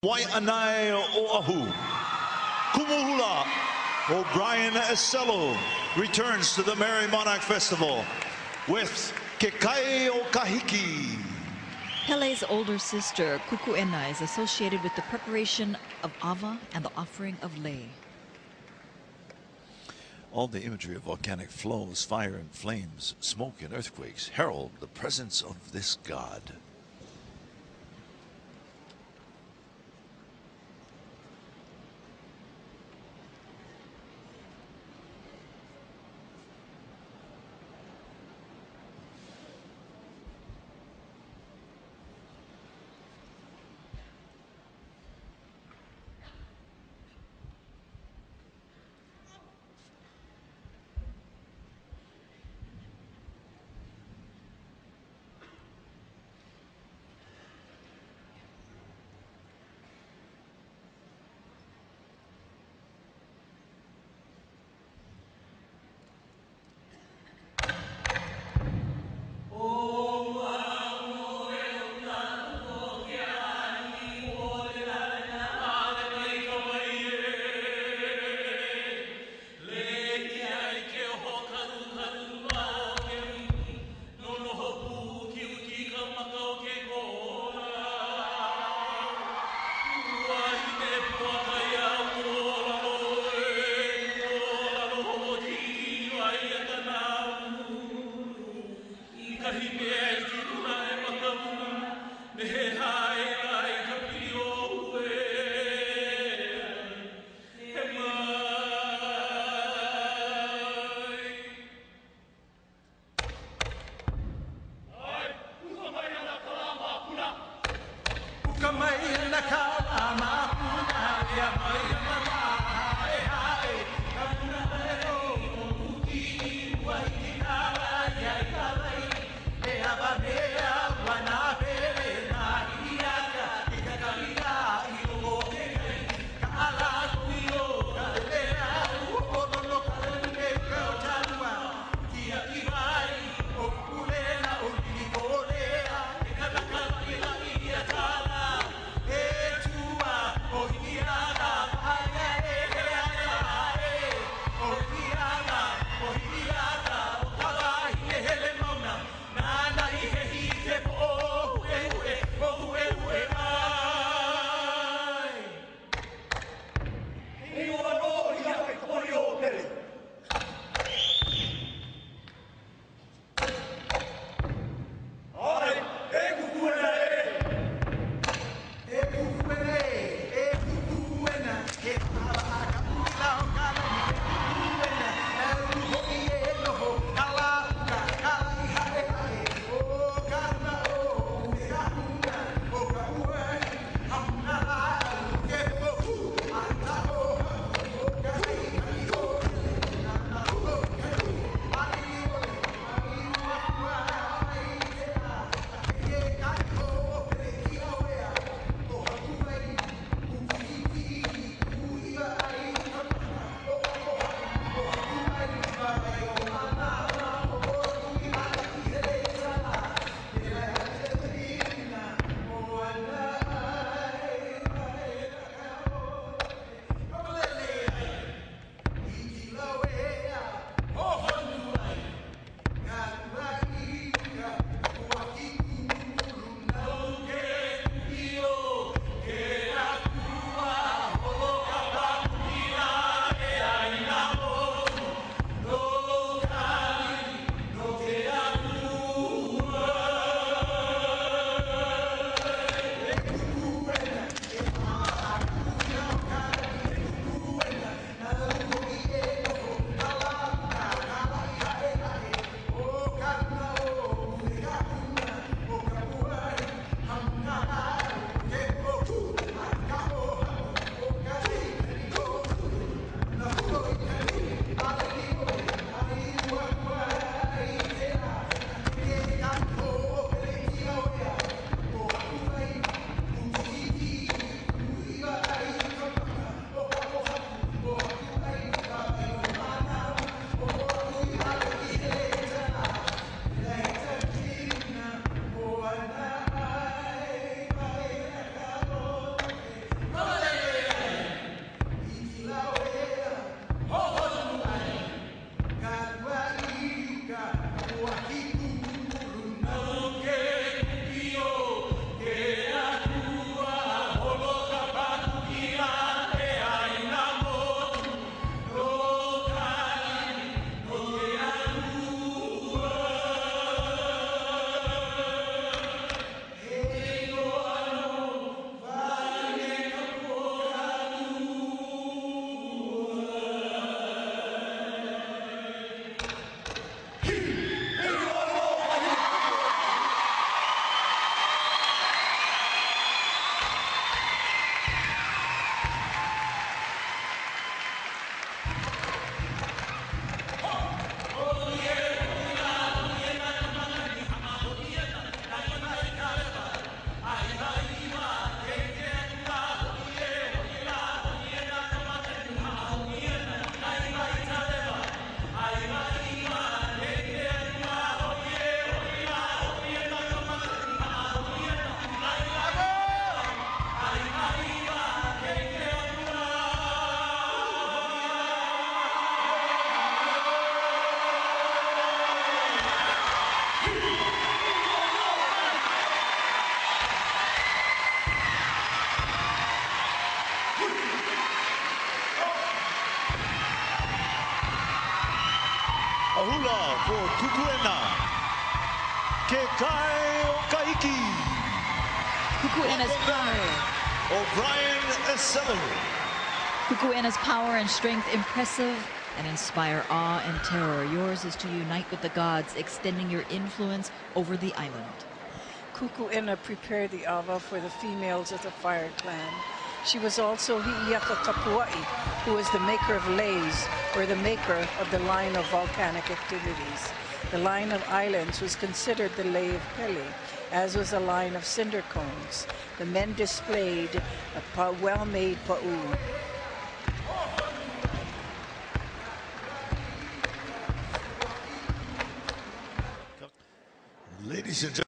Waianae Oahu. Kumuhula. O'Brien Esello returns to the Merry Monarch Festival with Kekai o Kahiki. Pele's older sister, Kuku'ena, is associated with the preparation of awa and the offering of lei. All the imagery of volcanic flows, fire and flames, smoke and earthquakes herald the presence of this god. hula for Kuku'ena. Ke kai o kahiki. Kuku'ena's power. O'Brien Eselu. Kuku'ena's power and strength impressive and inspire awe and terror. Yours is to unite with the gods, extending your influence over the island. Kuku'ena prepared the awa for the females of the Fire Clan. She was also Hi'iaka Kapua'i, who was the maker of leis, or the maker of the line of volcanic activities. The line of islands was considered the lei of Pele, as was the line of cinder cones. The men displayed a well-made pa'u. Ladies and gentlemen.